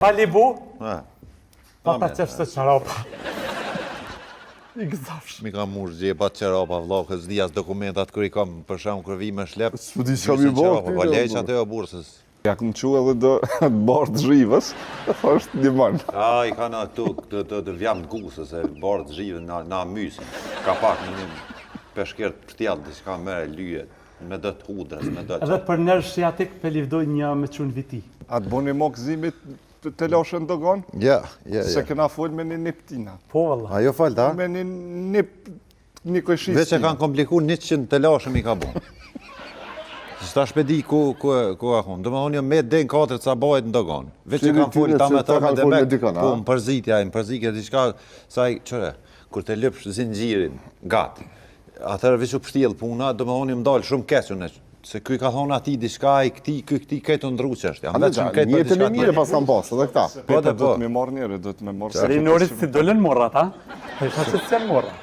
Malibu, pa ta qesh të qarapa. I gëzafsh. Mi kam mush gje pa qarapa, vlau, kësë dhjas dokumentat kër i kam për shumë kërvi me shlep. S'po di çka mi bërë. Po lej që atë o bursës. Ja këmë që edhe do të bardë zhivës, është një manë. I ka në këtu të vjam të gusës, e bardë zhivën na mysin. Ka pak në një peshkert për tjallë, dhe që ka mere lyjet, me dët hudrës, me dët. Edhe për nërë shiatik për livdoj një me qunë viti. A të boni mo këzimit të lashën dogon? Ja. Se këna full me një niptina. Po, valla. Ajo falë ta? Me një kojshistin. Veç e kanë kompliku 100 të lashëm i ka bon. S'ta shpedi ku a hun. Dëma unë jo me den 4 ca bajt në dogon. Veç e kanë full ta me ta me demek. Po, më përzitja, më përzitja, diçka, saj, qëre, kur të lëpsh zinxhirin, gati. Atër veç u pështjel puna, dëma unë më dalë shumë keqën e se kuj ka thonë ati diçka i këti këtë ndru që është. Njëtën e mire pas kanë pasë, edhe këta. Po dhe po. Do të me marrë njëre, do të me marrë. Rinorit si dollën morra, ta? E isha që s'janë morra.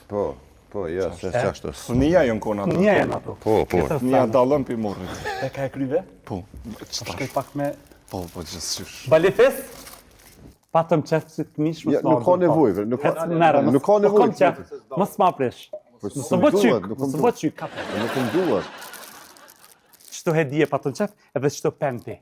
Po, ja, se qashtu. Fënia jënë kona ato. Një janë ato. Po. Fënia dalën për morrit. E ka e kryve? Po. Shkaj pak me... Po, gjithësysh. Balifes? Patëm qefë që të mish, më Nuk ka nevojë, nuk ka nevojë. Mos ma presh. Mësë bë qyk, mësë bë qyk, kapë. Nuk më duhet. Qëto hedije patëm qefë, edhe qëto penti.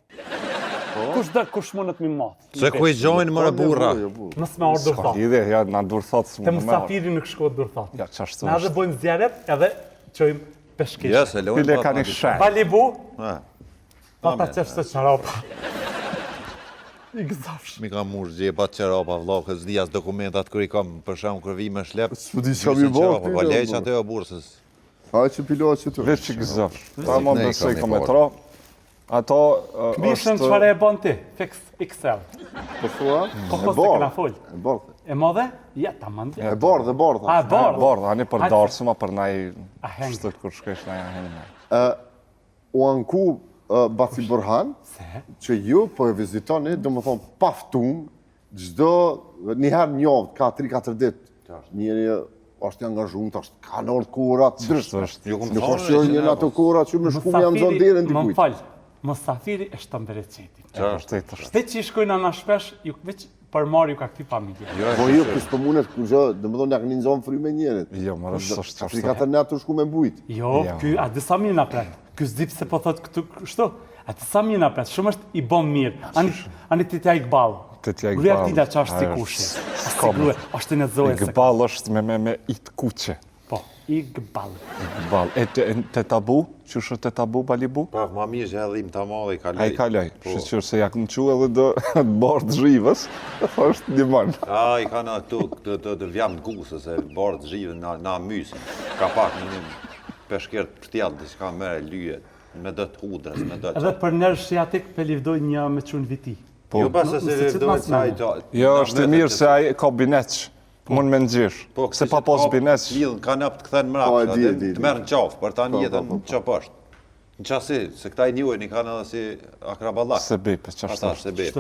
Kush mundët mi matë? Se ku i gjojnë mërë burra. Mësë me orë dërthat. Ide, ja, na dërthat së Te më me musafiri nuk shkot dërthat. Ja, qashtu Na edhe bojnë zjaret, edhe qojmë peshkishe. Ja, se lojnë Pile ka një shaj. Balibu, Ha, pa ta qesh të qarapa. I gëzafsh. mi kam mush gje pa qarapa, vlau, kësë dhjas dokumentat kër i kam për shumë kërvi me shlep. S'po di çka mi bërë. Po lej që atë o bursës. A që pilot që të. Veç që gëzafsh. Ta më besoj ka me tra. Ato Mishën qëfare e bon ti? Fix XL. Po thua? Po se këna full. E bardh. E modhe? Ja, ta mandi. E bardh. A, bardh? Bardh, ani për darsëma, për naj... A heng. Shtët kur shkesh naj a heng. U anku Baci Burhan, që ju po e vizitoni, do më thonë paftum, gjdo njëherë njovë, ka 3-4 ditë, njëri është angazhuar, ka në orë kurat, drështë. Nuk është që një në ato kurat që më shku me janë zonë dire në Më dikujt. falj, Musafiri e shtë mbereqetin. Shtetë. Shte që i shkojnë ana shpesh, ju veç për marë ju ka këti familje. Po ju, kësë për mundet, ku gjë, dhe më thonë nga një zonë fry me njërit. Jo, më rështë është 3-4 në ato shku me mbujt. Jo, ky, a disa mirë na pret. Ky s'di pse po thot këtu kështu. A disa mirë na pret, shumë është i bom mirë. Ani ti t'ja i gbalë. Gruja këtila që është si kushi. Si gruje, është në zoe se... Gëbal është me it kuqe. Po, i gbalë. Gëbal. E të tabu? Qështë të tabu, Balibu? Pa, ma mirë që edhim të malë i kaloj. A i kaloj. Shqyqër se ja këmë që edhe do të bardë zhivës, është një manë. I ka në këtu të vjam të gusës, e bardë zhivën na mysin. Ka pak në një peshkert për tjallë, dhe që ka mere lyjet, me dët hudrës, me dët... Edhe për nërë shiatik për livdoj një me qunë viti. Jo pasë se livdojnë sa i gjatë. Jo, është i mirë se a i ka bineq, mund me nëgjirë. Se pa pos bineq... Lidhën ka nëpë të këthen mrapsha, të merë në qafë, për ta njetën në qëpë është. Në qasi, se këta i njojnë i kanë edhe si akrabalak. Se bipe, qashtu. Ata se bipe.